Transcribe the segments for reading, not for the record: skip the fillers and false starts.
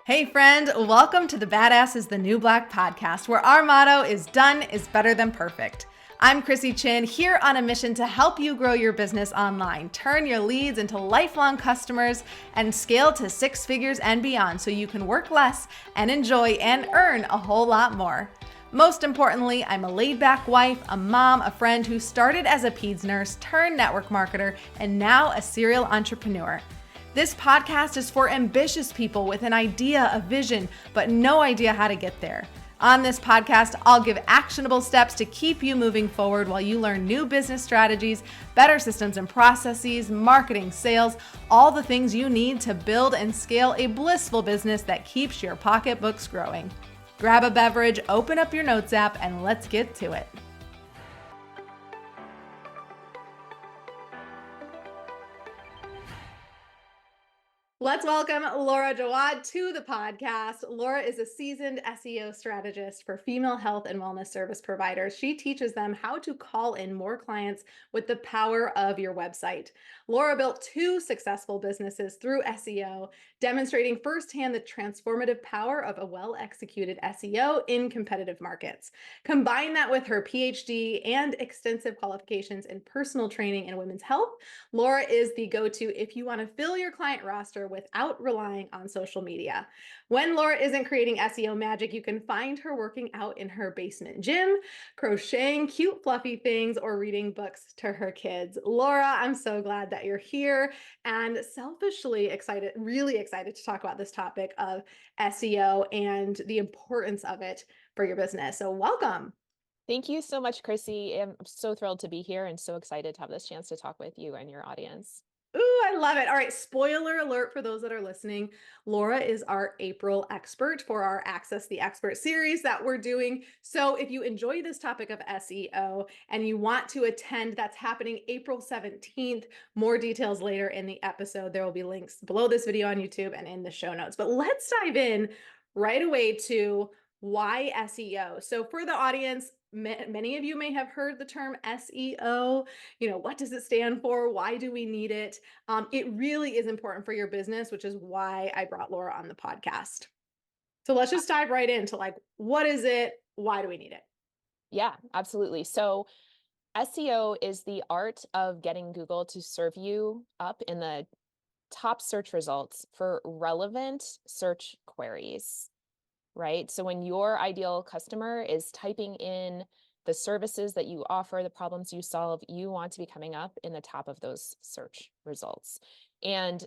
Hey friend, welcome to the Badass is the New Black podcast, where our motto is done is better than perfect. I'm Chrissy Chin, here on a mission to help you grow your business online, turn your leads into lifelong customers, and scale to six figures and beyond so you can work less and enjoy and earn a whole lot more. Most importantly, I'm a laid-back wife, a mom, a friend who started as a peds nurse, turned network marketer, and now a serial entrepreneur. This podcast is for ambitious people with an idea, a vision, but no idea how to get there. On this podcast, I'll give actionable steps to keep you moving forward while you learn new business strategies, better systems and processes, marketing, sales, all the things you need to build and scale a blissful business that keeps your pocketbooks growing. Grab a beverage, open up your notes app, and let's get to it. Let's welcome Laura Jawad to the podcast. Laura is a seasoned SEO strategist for female health and wellness service providers. She teaches them how to call in more clients with the power of your website. Laura built two successful businesses through SEO, demonstrating firsthand the transformative power of a well-executed SEO in competitive markets. Combine that with her PhD and extensive qualifications in personal training and women's health, Laura is the go-to if you want to fill your client roster without relying on social media. When Laura isn't creating SEO magic, you can find her working out in her basement gym, crocheting cute fluffy things, or reading books to her kids. Laura, I'm so glad that you're here and selfishly excited, really excited to talk about this topic of SEO and the importance of it for your business. So welcome. Thank you so much, Chrissy. I'm so thrilled to be here and so excited to have this chance to talk with you and your audience. Ooh, I love it. All right, spoiler alert for those that are listening. Laura is our April expert for our Access the Expert series that we're doing. So if you enjoy this topic of SEO and you want to attend, that's happening April 17th. More details later in the episode. There will be links below this video on YouTube and in the show notes. But let's dive in right away to why SEO. So for the audience, many of you may have heard the term SEO. What does it stand for? Why do we need it? It really is important for your business, which is why I brought Laura on the podcast. So let's just dive right into what is it? Why do we need it? Yeah, absolutely. So SEO is the art of getting Google to serve you up in the top search results for relevant search queries, right? So when your ideal customer is typing in the services that you offer, the problems you solve, you want to be coming up in the top of those search results. And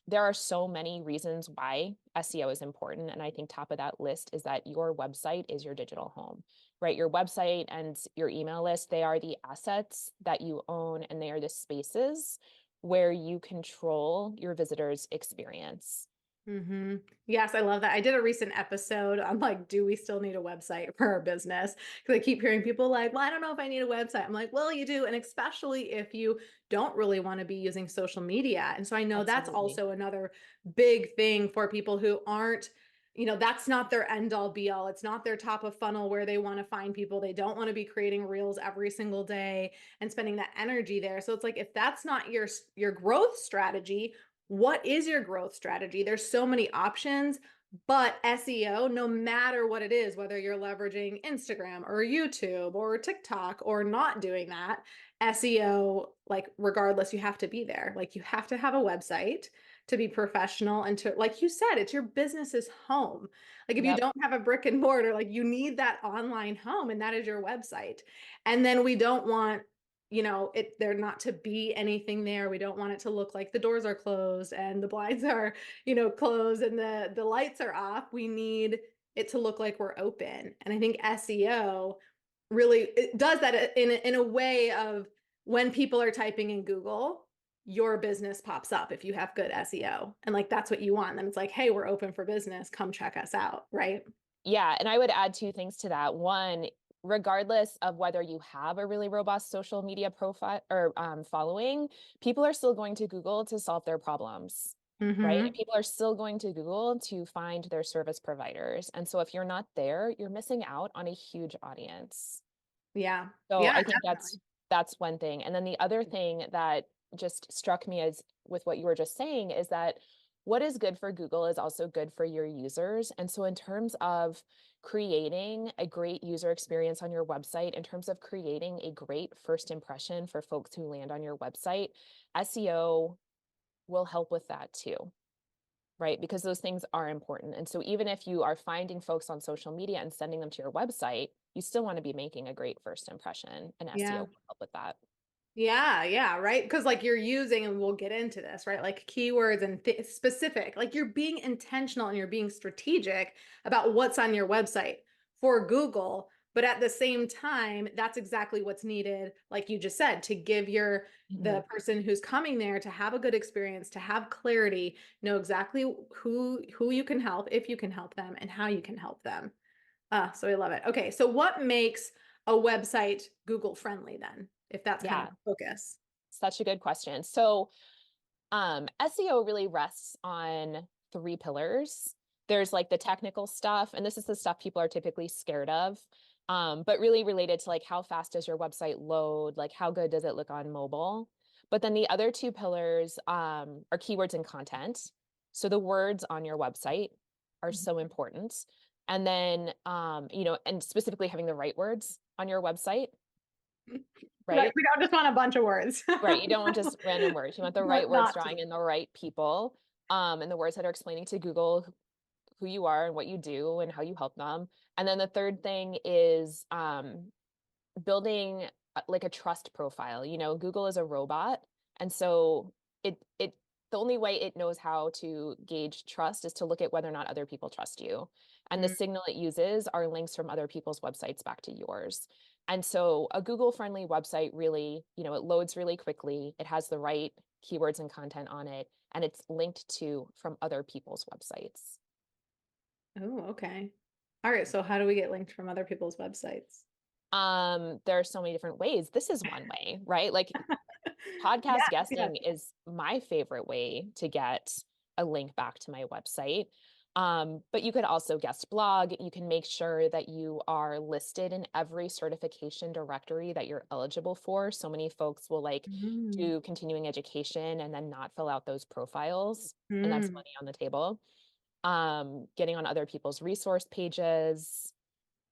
there are so many reasons why SEO is important. And I think top of that list is that your website is your digital home, right? Your website and your email list, they are the assets that you own, and they are the spaces where you control your visitors' experience. Yes, I love that. I did a recent episode on do we still need a website for our business? Because I keep hearing people well, I don't know if I need a website. I'm like, well, you do. And especially if you don't really want to be using social media. And so I know that's Absolutely. also another big thing for people who aren't, that's not their end all be all. It's not their top of funnel where they want to find people. They don't want to be creating reels every single day and spending that energy there. So it's like, if that's not your growth strategy, what is your growth strategy? There's so many options, but SEO, no matter what it is, whether you're leveraging Instagram or YouTube or TikTok or not doing that, SEO, regardless, you have to be there. You have to have a website to be professional and to, like you said, it's your business's home. If you Yep. don't have a brick and mortar, you need that online home, and that is your website. And then we don't want there not to be anything there. We don't want it to look like the doors are closed and the blinds are, closed and the lights are off. We need it to look like we're open. And I think SEO really it does that in a way of when people are typing in Google, your business pops up if you have good SEO. And that's what you want. Then it's like, hey, we're open for business. Come check us out, right? Yeah, and I would add two things to that. One, regardless of whether you have a really robust social media profile or following, people are still going to Google to solve their problems, right? And Mm-hmm. people are still going to Google to find their service providers. And so if you're not there, you're missing out on a huge audience. Yeah. So Yeah, I think that's one thing. And then the other thing that just struck me as with what you were just saying is that what is good for Google is also good for your users. And so in terms of creating a great user experience on your website, in terms of creating a great first impression for folks who land on your website, SEO will help with that too, right? Because those things are important. And so even if you are finding folks on social media and sending them to your website, you still want to be making a great first impression, and SEO Yeah. will help with that. Yeah, yeah, right. Because like you're using, and we'll get into this, right? Like keywords and specific, like you're being intentional and you're being strategic about what's on your website for Google. But at the same time, that's exactly what's needed, like you just said, to give the person who's coming there to have a good experience, to have clarity, know exactly who you can help, if you can help them, and how you can help them. So I love it. Okay, so what makes a website Google friendly then, if that's kind of Yeah, the focus? such a good question. So SEO really rests on three pillars. There's like the technical stuff, and this is the stuff people are typically scared of, but really related to like how fast does your website load, like how good does it look on mobile. But then the other two pillars are keywords and content. So the words on your website are so important. And then, and specifically having the right words on your website, Right, right? we don't just want a bunch of words. Right, you don't want just random words. You want the right words Not drawing to. in the right people, and the words that are explaining to Google who you are and what you do and how you help them. And then the third thing is building like a trust profile. Google is a robot, and so it the only way it knows how to gauge trust is to look at whether or not other people trust you. And the Mm, signal it uses are links from other people's websites back to yours. And so a Google friendly website really, it loads really quickly. It has the right keywords and content on it, and it's linked to from other people's websites. oh, okay. All right, so how do we get linked from other people's websites? There are so many different ways. This is one way, right? Like Yeah, podcast yeah. guesting is my favorite way to get a link back to my website. But you could also guest blog. You can make sure that you are listed in every certification directory that you're eligible for. So many folks will like Mm, do continuing education and then not fill out those profiles, and that's mm. money on the table. Getting on other people's resource pages.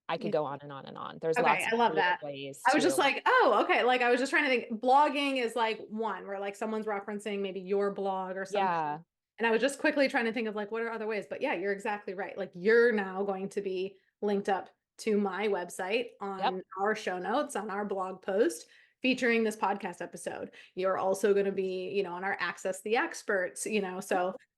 I could Yeah. go on and on and on. There's Okay, lots of I love creative that. ways I was just to, like, oh, okay. Like I was just trying to think. Blogging is like one where like someone's referencing maybe your blog or something. yeah, And I was just quickly trying to think of like what are other ways. But yeah, you're exactly right. Like you're now going to be linked up to my website yep. on our show notes, on our blog post featuring this podcast episode. You're also going to be, on our Access the Experts,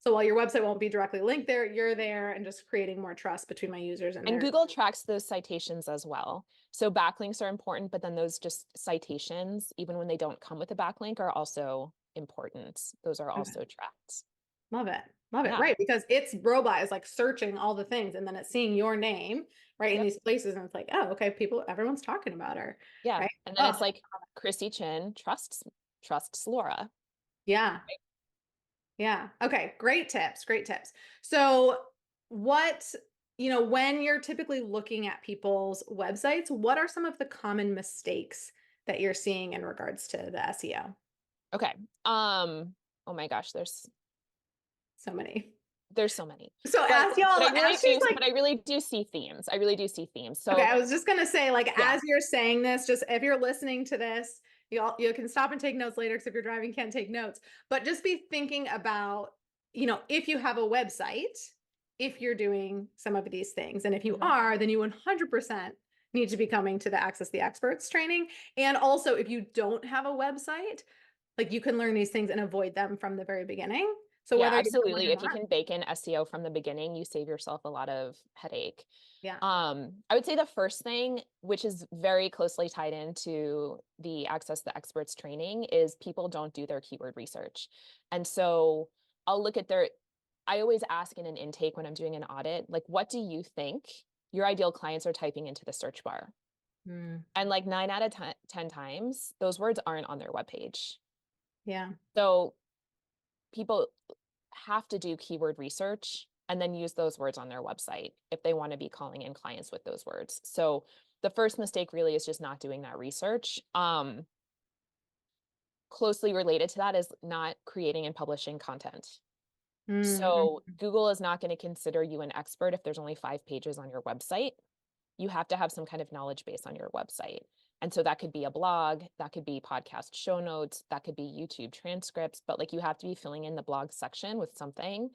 so while your website won't be directly linked there, you're there and just creating more trust between my users and And their. Google tracks those citations as well. So backlinks are important, but then those just citations, even when they don't come with a backlink, are also important. Those are Okay. also tracked. Love it. Love it. Yeah. Right. Because its robot is like searching all the things and then it's seeing your name, right, in Yep. these places. And it's like, oh, okay, everyone's talking about her. Yeah. Right. And then Oh, it's like Chrissy Chin trusts Laura. yeah. Yeah. Okay. Great tips. Great tips. So, what, when you're typically looking at people's websites, what are some of the common mistakes that you're seeing in regards to the SEO? Okay. Oh my gosh, So many. there's so many. So, But as y'all, as she's like, I really do see themes. I really do see themes. okay, So I was just gonna say, like, yeah. as you're saying this, just if you're listening to this, you can stop and take notes later because if you're driving, can't take notes. But just be thinking about, if you have a website, if you're doing some of these things, and if you Mhm. are, then you 100% need to be coming to the Access the Experts training. And also, if you don't have a website, like you can learn these things and avoid them from the very beginning. So Yeah, whether you know it absolutely. or If you not, can bake in SEO from the beginning, you save yourself a lot of headache. yeah. I would say the first thing, which is very closely tied into the Access the Experts training, is people don't do their keyword research. And so I'll look at I always ask in an intake when I'm doing an audit, like, what do you think your ideal clients are typing into the search bar? Mm, And like 9 out of 10 times, those words aren't on their webpage. yeah. So people have to do keyword research and then use those words on their website if they want to be calling in clients with those words. So the first mistake really is just not doing that research. Closely related to that is not creating and publishing content. Mm-hmm. So Google is not going to consider you an expert if there's only 5 pages on your website. You have to have some kind of knowledge base on your website. And so that could be a blog, that could be podcast show notes, that could be YouTube transcripts, but like you have to be filling in the blog section with something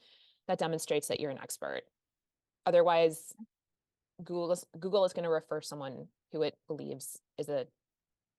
that demonstrates that you're an expert. Otherwise, Google is going to refer someone who it believes is a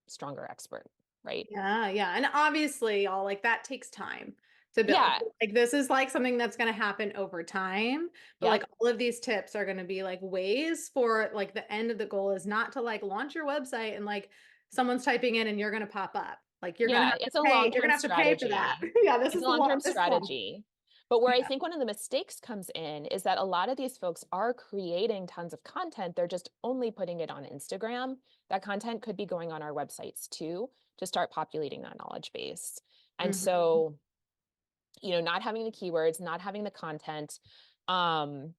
stronger expert, right? Yeah, yeah. And obviously, all like that takes time to build. Yeah. Like this is like something that's going to happen over time. But like Yep. all of these tips are going to be like ways for like the end of the goal is not to like launch your website and like someone's typing in and you're going to pop up. Like you're going to Yeah, have to it's a pay, you're going long-term to have to pay for that. strategy. Yeah, this It's is a the one, long-term this one. strategy. But where I Yeah. think one of the mistakes comes in is that a lot of these folks are creating tons of content. They're just only putting it on Instagram. That content could be going on our websites too to start populating that knowledge base. And Mhm. so, not having the keywords, not having the content, um,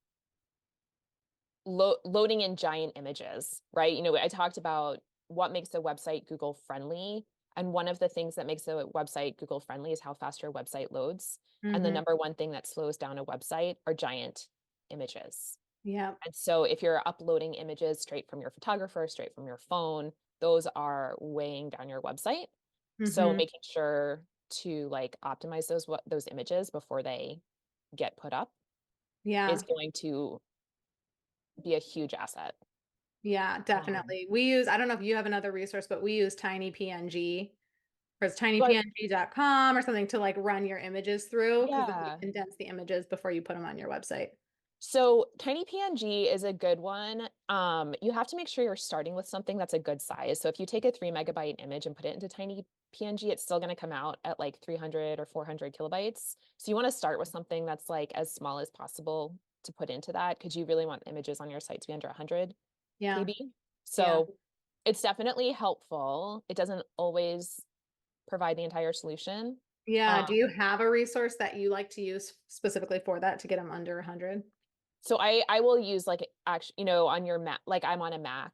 loading in giant images, right? I talked about what makes a website Google friendly. And one of the things that makes a website Google friendly is how fast your website loads. And the Mhm. number one thing that slows down a website are giant images. Yeah. And so if you're uploading images straight from your photographer, straight from your phone, those are weighing down your website. So Mhm. making sure to like optimize those images before they get put up is Yeah. going to be a huge asset. Yeah, Um, definitely. We use, I don't know if you have another resource, but we use Tiny PNG or it's but tinypng.com or something to like run your images through because then you yeah. condense the images before you put them on your website. So Tiny PNG is a good one. You have to make sure you're starting with something that's a good size. So if you take a 3 MB image and put it into Tiny PNG, it's still going to come out at like 300 or 400 kilobytes. So you want to start with something that's like as small as possible to put into that because you really want images on your site to be under 100 Yeah. KB. Yeah. So it's definitely helpful. It doesn't always provide the entire solution. Yeah. Um, Do you have a resource that you like to use specifically for that to get them under 100? So I will use like actually, on your Mac, like I'm on a Mac.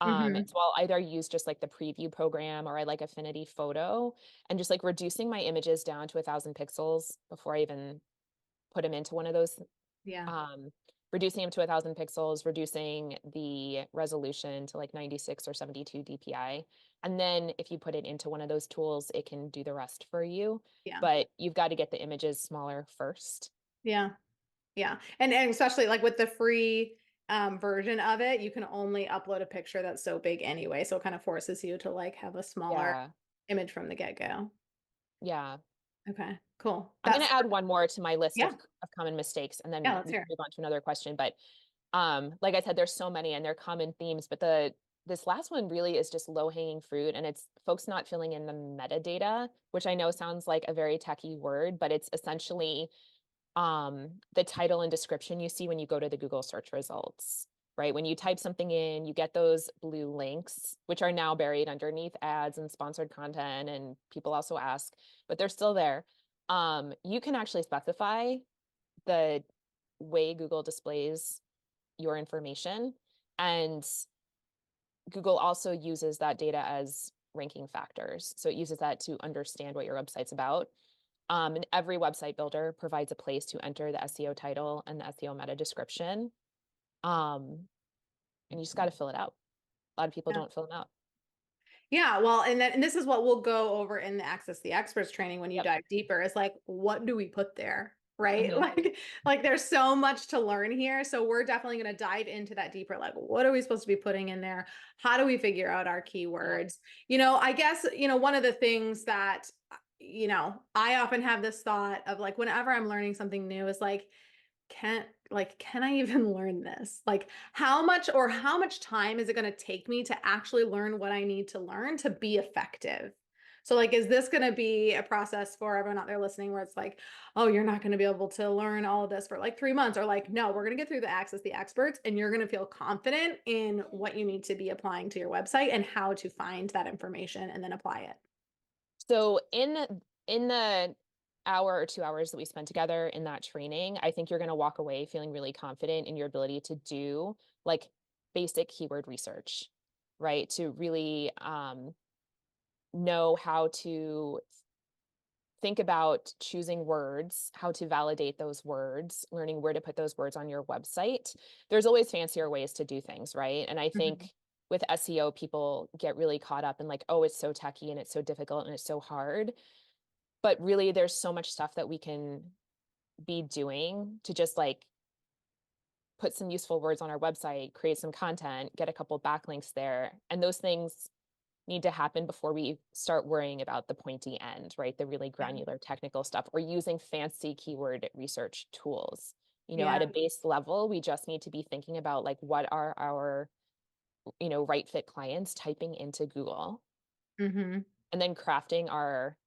Mm-hmm. So I'll either use just like the preview program or I like Affinity Photo and just like reducing my images down to 1,000 pixels before I even put them into one of those. Yeah. Um, Reducing them to 1,000 pixels, reducing the resolution to like 96 or 72 DPI. And then if you put it into one of those tools, it can do the rest for you. Yeah. But you've got to get the images smaller first. Yeah. Yeah. And especially like with the free version of it, you can only upload a picture that's so big anyway. So it kind of forces you to like have a smaller Yeah. image from the get-go. Yeah. Okay, cool. I'm going That's to add one more to my list yeah. of common mistakes, and Yeah, then let's we hear can it. move on to another question. But like I said, there's so many and they're common themes, but this last one really is just low-hanging fruit, and it's folks not filling in the metadata, which I know sounds like a very techy word, but it's essentially the title and description you see when you go to the Google search results. Right? When you type something in, you get those blue links, which are now buried underneath ads and sponsored content, and people also ask, but they're still there. You can actually specify the way Google displays your information. And Google also uses that data as ranking factors. So it uses that to understand what your website's about. And every website builder provides a place to enter the SEO title and the SEO meta description. Um, and you just got to fill it out. A lot of people Yeah. don't fill them out. Yeah, well, and this is what we'll go over in the Access the Experts training when you Yep. dive deeper is like, what do we put there? Right? Hmm. Like there's so much to learn here. So we're definitely going to dive into that deeper. Like, what are we supposed to be putting in there? How do we figure out our Yep. keywords? I guess, one of the things that, I often have this thought of like, whenever I'm learning something new is like, can I even learn this? Like how much time is it going to take me to actually learn what I need to learn to be effective? So like is this going to be a process for everyone out there listening where it's like, oh, you're not going to be able to learn all of this for like 3 months or like no, we're going to get through the Access the Experts and you're going to feel confident in what you need to be applying to your website and how to find that information and then apply it. So in the hour or 2 hours that we spent together in that training, I think you're going to walk away feeling really confident in your ability to do like basic keyword research, right? To really know how to think about choosing words, how to validate those words, learning where to put those words on your website. There's always fancier ways to do things, right? And I Mhm. think with SEO, people get really caught up in like, oh, it's so techy and it's so difficult and it's so hard. But really, there's so much stuff that we can be doing to just like put some useful words on our website, create some content, get a couple backlinks there. And those things need to happen before we start worrying about the pointy end, right? The really Yeah. granular technical stuff or using fancy keyword research tools. At Yeah. a base level, we just need to be thinking about like what are our, right fit clients typing into Google Mhm. and then crafting our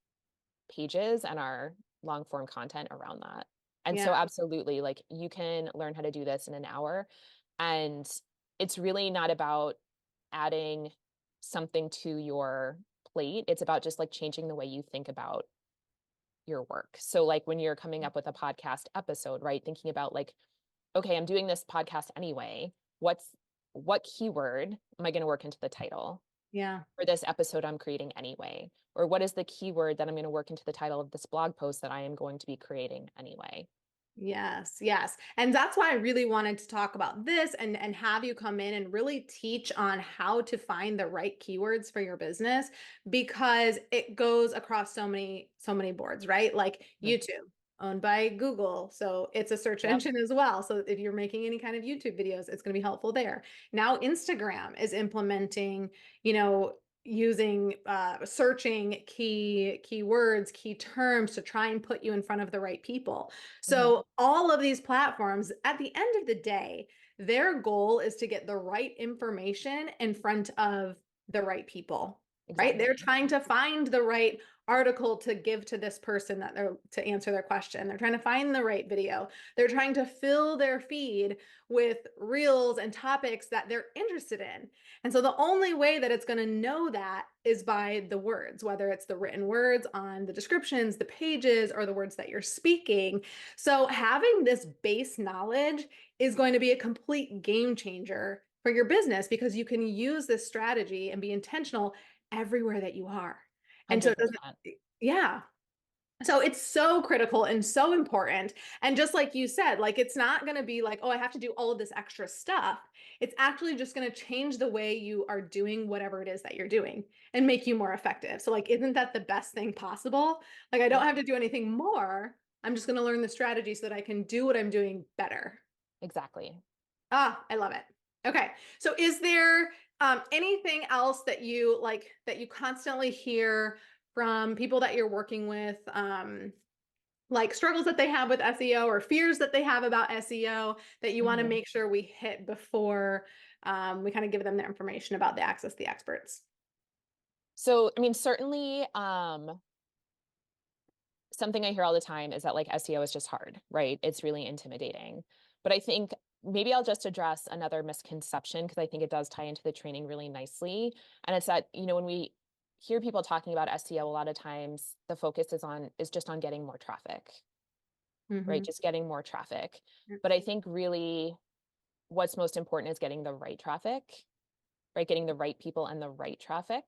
pages and our long form content around that. And so Yeah. absolutely, like you can learn how to do this in an hour. And it's really not about adding something to your plate. It's about just like changing the way you think about your work. So like when you're coming up with a podcast episode, right? Thinking about like, okay, I'm doing this podcast anyway. What keyword am I going to work into the title Yeah. for this episode I'm creating anyway? Or what is the keyword that I'm going to work into the title of this blog post that I am going to be creating anyway? Yes, yes. And that's why I really wanted to talk about this and have you come in and really teach on how to find the right keywords for your business because it goes across so many boards, right? Like Mhm. YouTube, owned by Google, so it's a search Yep. engine as well. So if you're making any kind of YouTube videos, it's going to be helpful there. Now Instagram is implementing, using searching keywords, key terms to try and put you in front of the right people. Mhm. So all of these platforms, at the end of the day, their goal is to get the right information in front of the right people, right? They're Exactly. trying to find the right article to give to this person to answer their question. They're trying to find the right video. They're trying to fill their feed with reels and topics that they're interested in. And so the only way that it's going to know that is by the words, whether it's the written words on the descriptions, the pages, or the words that you're speaking. So having this base knowledge is going to be a complete game changer for your business because you can use this strategy and be intentional everywhere that you are. And so it doesn't, 100%. yeah. So it's so critical and so important. And just like you said, like it's not going to be like, oh, I have to do all of this extra stuff. It's actually just going to change the way you are doing whatever it is that you're doing and make you more effective. So like, isn't that the best thing possible? Like I don't Yep. have to do anything more. I'm just going to learn the strategy so that I can do what I'm doing better. Exactly. Ah, I love it. Okay. So is there anything else that you like that you constantly hear from people that you're working with? Like struggles that they have with SEO or fears that they have about SEO that you want to Mhm. make sure we hit before we kind of give them the information about the Access the Experts. So, I mean, certainly, something I hear all the time is that like SEO is just hard, right? It's really intimidating. But I think maybe I'll just address another misconception because I think it does tie into the training really nicely. And it's that, when we hear people talking about SEO, a lot of times the focus is just on getting more traffic, right? Hmm. Just getting more traffic. But I think really what's most important is getting the right traffic, right? Getting the right people and the right traffic.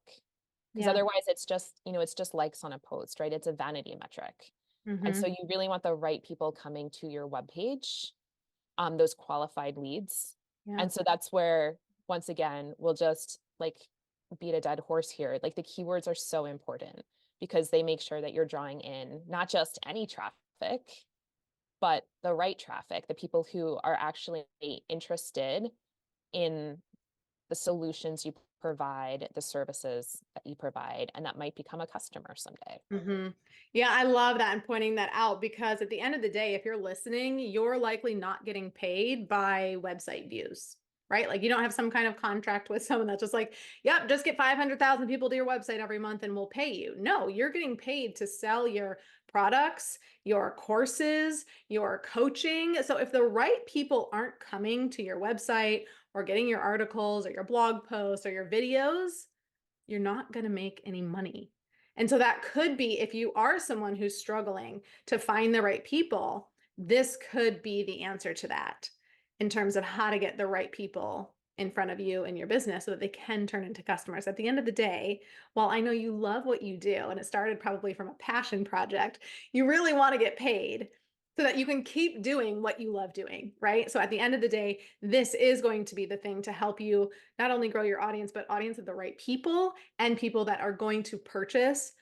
Because Yeah. otherwise it's just likes on a post, right? It's a vanity metric. And so Hmm. you really want the right people coming to your webpage, those qualified leads. Yeah. And so that's where, once again, we'll just like beat a dead horse here. Like the keywords are so important because they make sure that you're drawing in not just any traffic, but the right traffic, the people who are actually interested in the solutions you provide, the services that you provide, and that might become a customer someday. Hmm. Yeah, I love that and pointing that out because at the end of the day, if you're listening, you're likely not getting paid by website views, right? Like you don't have some kind of contract with someone that's just like, yep, just get 500,000 people to your website every month and we'll pay you. No, you're getting paid to sell your products, your courses, your coaching. So if the right people aren't coming to your website or getting your articles or your blog posts or your videos, you're not going to make any money. And so that could be if you are someone who's struggling to find the right people, this could be the answer to that in terms of how to get the right people in front of you in your business so that they can turn into customers. At the end of the day, while I know you love what you do and it started probably from a passion project, you really want to get paid so that you can keep doing what you love doing, right? So at the end of the day, this is going to be the thing to help you not only grow your audience, but audience of the right people and people that are going to purchase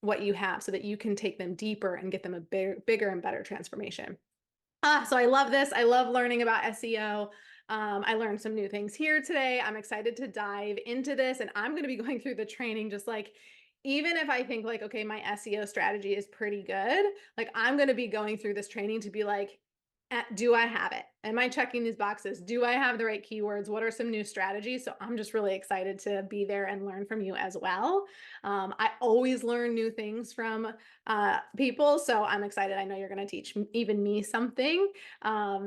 what you have so that you can take them deeper and get them a bigger and better transformation. So I love this. I love learning about SEO. I learned some new things here today. I'm excited to dive into this, and I'm going to be going through the training just like, even if I think like, okay, my SEO strategy is pretty good, like I'm going to be going through this training to be like, do I have it? Am I checking these boxes? Do I have the right keywords? What are some new strategies? So I'm just really excited to be there and learn from you as well. I always learn new things from people. So I'm excited. I know you're going to teach even me something,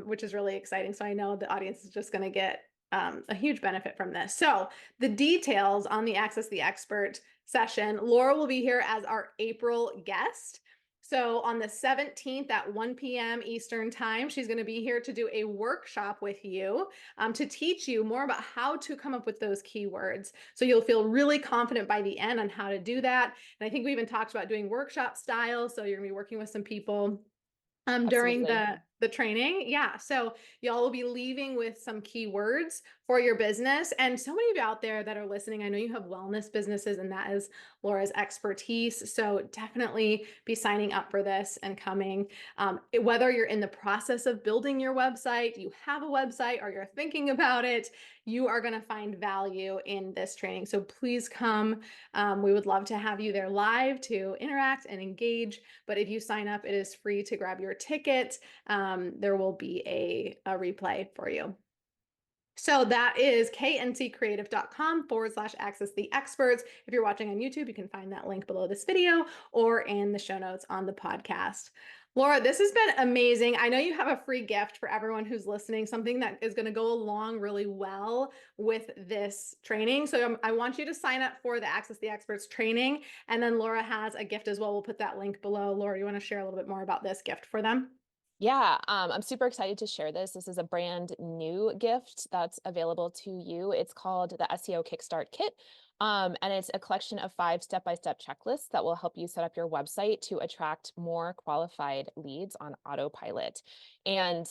which is really exciting. So I know the audience is just going to get a huge benefit from this. So the details on the Access the Expert session, Laura will be here as our April guest. So on the 17th at 1 p.m. Eastern time, she's going to be here to do a workshop with you to teach you more about how to come up with those keywords. So you'll feel really confident by the end on how to do that. And I think we even talked about doing workshop style. So you're going to be working with some people during Absolutely. the training. Yeah. So y'all will be leaving with some keywords for your business. And so many of you out there that are listening, I know you have wellness businesses and that is Laura's expertise. So definitely be signing up for this and coming. Whether you're in the process of building your website, you have a website, or you're thinking about it, you are going to find value in this training. So please come. We would love to have you there live to interact and engage. But if you sign up, it is free to grab your ticket. There will be a replay for you. So that is kncreative.com/access the experts. If you're watching on YouTube, you can find that link below this video or in the show notes on the podcast. Laura, this has been amazing. I know you have a free gift for everyone who's listening, something that is going to go along really well with this training. So I want you to sign up for the Access the Experts training. And then Laura has a gift as well. We'll put that link below. Laura, you want to share a little bit more about this gift for them? Yeah, I'm super excited to share this. This is a brand new gift that's available to you. It's called the SEO Kickstart Kit. And it's a collection of 5 step-by-step checklists that will help you set up your website to attract more qualified leads on autopilot. And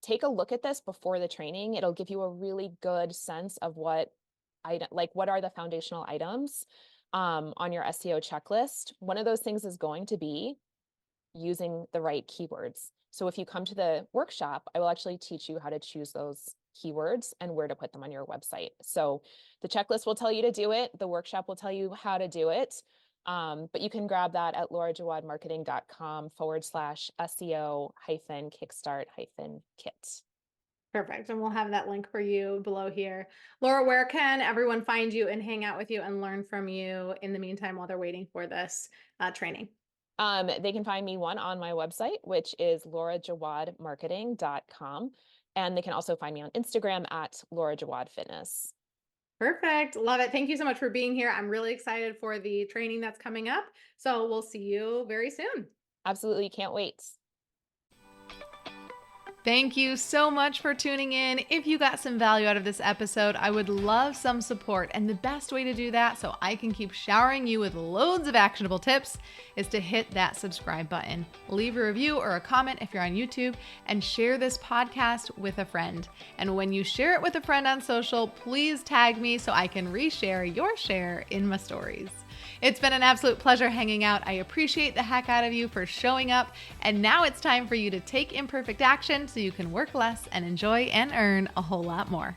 take a look at this before the training. It'll give you a really good sense of what are the foundational items on your SEO checklist. One of those things is going to be using the right keywords. So if you come to the workshop, I will actually teach you how to choose those keywords and where to put them on your website. So the checklist will tell you to do it. The workshop will tell you how to do it. But you can grab that at laurajawadmarketing.com/SEO-kickstart-kit. Perfect. And we'll have that link for you below here. Laura, where can everyone find you and hang out with you and learn from you in the meantime while they're waiting for this training? They can find me on my website, which is laurajawadmarketing.com. And they can also find me on Instagram at laurajawadfitness. Perfect. Love it. Thank you so much for being here. I'm really excited for the training that's coming up. So we'll see you very soon. Absolutely can't wait. Thank you so much for tuning in. If you got some value out of this episode, I would love some support. And the best way to do that so I can keep showering you with loads of actionable tips is to hit that subscribe button. Leave a review or a comment if you're on YouTube and share this podcast with a friend. And when you share it with a friend on social, please tag me so I can reshare your share in my stories. It's been an absolute pleasure hanging out. I appreciate the heck out of you for showing up. And now it's time for you to take imperfect action so you can work less and enjoy and earn a whole lot more.